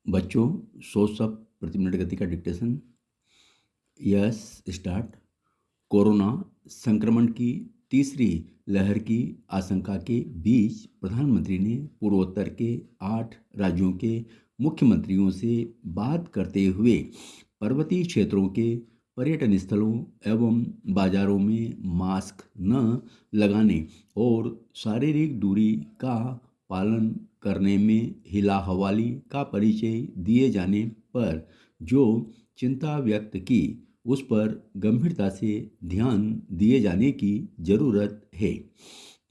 बच्चों, 100 शब्द प्रति मिनट गति का डिक्टेशन। Yes, start. कोरोना संक्रमण की तीसरी लहर की आशंका के बीच प्रधानमंत्री ने पूर्वोत्तर के 8 राज्यों के मुख्यमंत्रियों से बात करते हुए पर्वतीय क्षेत्रों के पर्यटन स्थलों एवं बाजारों में मास्क न लगाने और शारीरिक दूरी का पालन करने में हिला हवाली का परिचय दिए जाने पर जो चिंता व्यक्त की, उस पर गंभीरता से ध्यान दिए जाने की ज़रूरत है।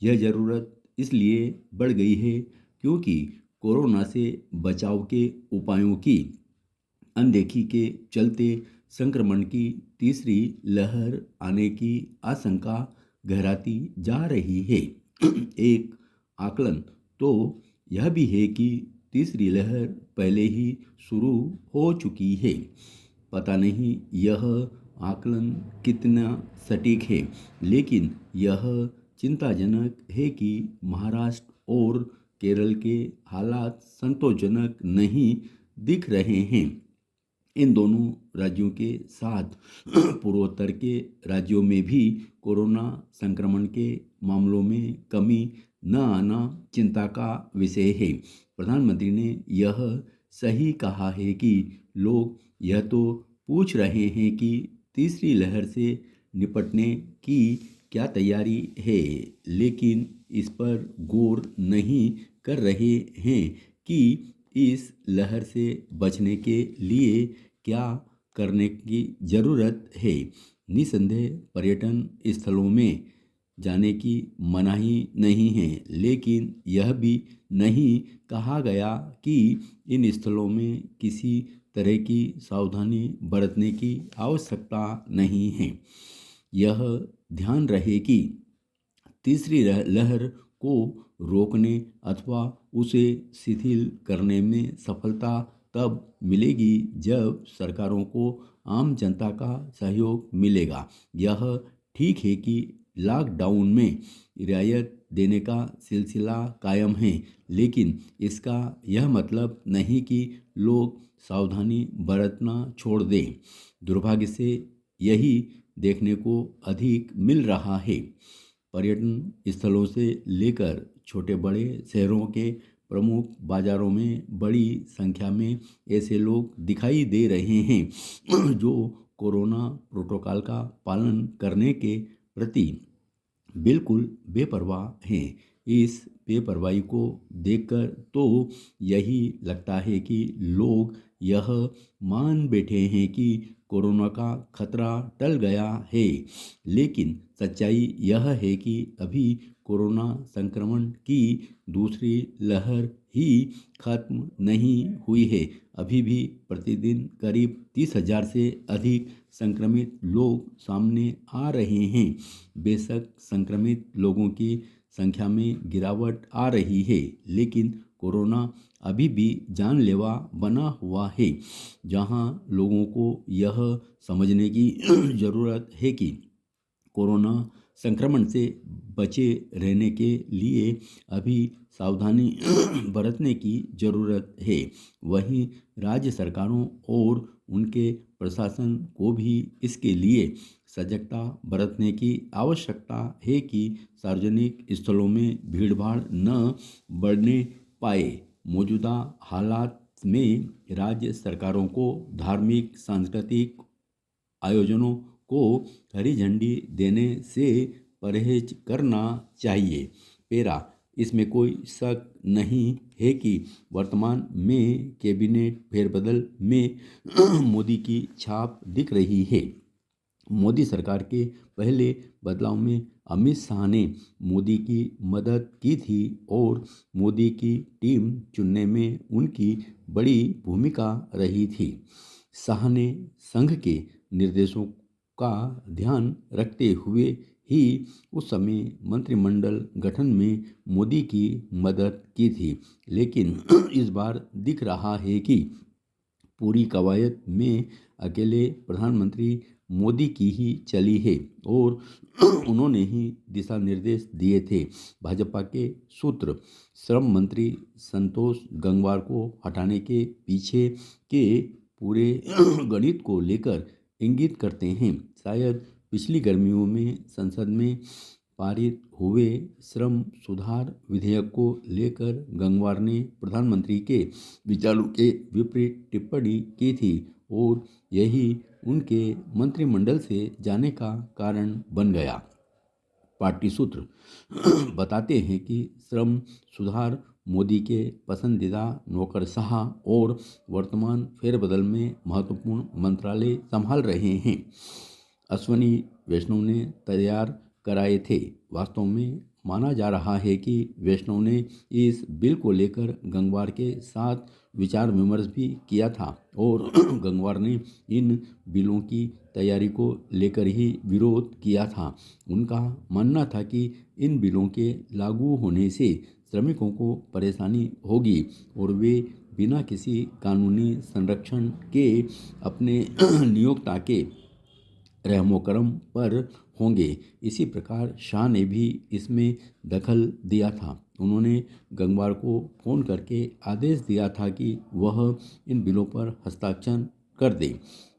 यह ज़रूरत इसलिए बढ़ गई है क्योंकि कोरोना से बचाव के उपायों की अनदेखी के चलते संक्रमण की तीसरी लहर आने की आशंका गहराती जा रही है। एक आकलन तो यह भी है कि तीसरी लहर पहले ही शुरू हो चुकी है। पता नहीं यह आकलन कितना सटीक है, लेकिन यह चिंताजनक है कि महाराष्ट्र और केरल के हालात संतोषजनक नहीं दिख रहे हैं। इन दोनों राज्यों के साथ पूर्वोत्तर के राज्यों में भी कोरोना संक्रमण के मामलों में कमी न आना चिंता का विषय है। प्रधानमंत्री ने यह सही कहा है कि लोग यह तो पूछ रहे हैं कि तीसरी लहर से निपटने की क्या तैयारी है, लेकिन इस पर गौर नहीं कर रहे हैं कि इस लहर से बचने के लिए क्या करने की ज़रूरत है। निसंदेह पर्यटन स्थलों में जाने की मनाही नहीं है, लेकिन यह भी नहीं कहा गया कि इन स्थलों में किसी तरह की सावधानी बरतने की आवश्यकता नहीं है। यह ध्यान रहे कि तीसरी लहर को रोकने अथवा उसे शिथिल करने में सफलता तब मिलेगी जब सरकारों को आम जनता का सहयोग मिलेगा। यह ठीक है कि लॉकडाउन में रियायत देने का सिलसिला कायम है, लेकिन इसका यह मतलब नहीं कि लोग सावधानी बरतना छोड़ दें। दुर्भाग्य से यही देखने को अधिक मिल रहा है। पर्यटन स्थलों से लेकर छोटे बड़े शहरों के प्रमुख बाजारों में बड़ी संख्या में ऐसे लोग दिखाई दे रहे हैं जो कोरोना प्रोटोकॉल का पालन करने के प्रति बिल्कुल बेपरवाह हैं। इस बेपरवाही को देखकर तो यही लगता है कि लोग यह मान बैठे हैं कि कोरोना का खतरा टल गया है, लेकिन सच्चाई यह है कि अभी कोरोना संक्रमण की दूसरी लहर ही खत्म नहीं हुई है। अभी भी प्रतिदिन करीब 30,000 से अधिक संक्रमित लोग सामने आ रहे हैं। बेशक संक्रमित लोगों की संख्या में गिरावट आ रही है, लेकिन कोरोना अभी भी जानलेवा बना हुआ है। जहां लोगों को यह समझने की ज़रूरत है कि कोरोना संक्रमण से बचे रहने के लिए अभी सावधानी बरतने की ज़रूरत है, वहीं राज्य सरकारों और उनके प्रशासन को भी इसके लिए सजगता बरतने की आवश्यकता है कि सार्वजनिक स्थलों में भीड़भाड़ न बढ़ने पाए। मौजूदा हालात में राज्य सरकारों को धार्मिक सांस्कृतिक आयोजनों को हरी झंडी देने से परहेज करना चाहिए। पेरा, इसमें कोई शक नहीं है कि वर्तमान में कैबिनेट फेरबदल में मोदी की छाप दिख रही है। मोदी सरकार के पहले बदलाव में अमित शाह ने मोदी की मदद की थी और मोदी की टीम चुनने में उनकी बड़ी भूमिका रही थी। शाह ने संघ के निर्देशों का ध्यान रखते हुए ही उस समय मंत्रिमंडल गठन में मोदी की मदद की थी, लेकिन इस बार दिख रहा है कि पूरी कवायद में अकेले प्रधानमंत्री मोदी की ही चली है और उन्होंने ही दिशा निर्देश दिए थे। भाजपा के सूत्र श्रम मंत्री संतोष गंगवार को हटाने के पीछे के पूरे गणित को लेकर इंगित करते हैं। शायद पिछली गर्मियों में संसद में पारित हुए श्रम सुधार विधेयक को लेकर गंगवार ने प्रधानमंत्री के विचारों के विपरीत टिप्पणी की थी और यही उनके मंत्रिमंडल से जाने का कारण बन गया। पार्टी सूत्र बताते हैं कि श्रम सुधार मोदी के पसंदीदा नौकरशाह और वर्तमान फेरबदल में महत्वपूर्ण मंत्रालय संभाल रहे हैं। अश्वनी वैष्णव ने तैयार कराए थे। वास्तव में माना जा रहा है कि वैष्णव ने इस बिल को लेकर गंगवार के साथ विचार विमर्श भी किया था और गंगवार ने इन बिलों की तैयारी को लेकर ही विरोध किया था। उनका मानना था कि इन बिलों के लागू होने से श्रमिकों को परेशानी होगी और वे बिना किसी कानूनी संरक्षण के अपने नियोक्ता के रहमोकरम पर होंगे। इसी प्रकार शाह ने भी इसमें दखल दिया था। उन्होंने गंगवार को फोन करके आदेश दिया था कि वह इन बिलों पर हस्ताक्षर कर दे।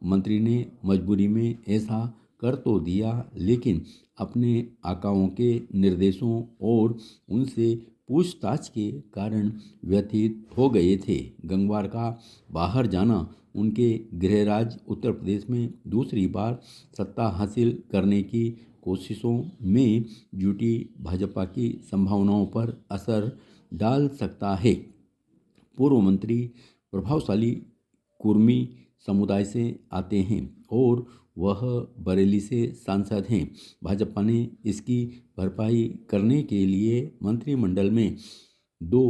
मंत्री ने मजबूरी में ऐसा कर तो दिया, लेकिन अपने आकाओं के निर्देशों और उनसे पूछताछ के कारण व्यथित हो गए थे। गंगवार का बाहर जाना उनके गृह राज्य उत्तर प्रदेश में दूसरी बार सत्ता हासिल करने की कोशिशों में जुटी भाजपा की संभावनाओं पर असर डाल सकता है। पूर्व मंत्री प्रभावशाली कुर्मी समुदाय से आते हैं और वह बरेली से सांसद हैं। भाजपा ने इसकी भरपाई करने के लिए मंत्रिमंडल में 2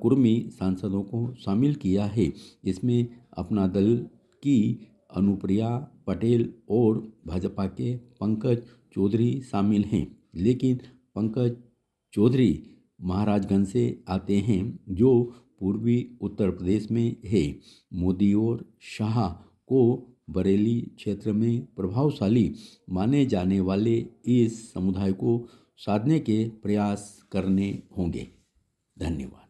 कुर्मी सांसदों को शामिल किया है। इसमें अपना दल की अनुप्रिया पटेल और भाजपा के पंकज चौधरी शामिल हैं, लेकिन पंकज चौधरी महाराजगंज से आते हैं जो पूर्वी उत्तर प्रदेश में है। मोदी और शाह को बरेली क्षेत्र में प्रभावशाली माने जाने वाले इस समुदाय को साधने के प्रयास करने होंगे। धन्यवाद।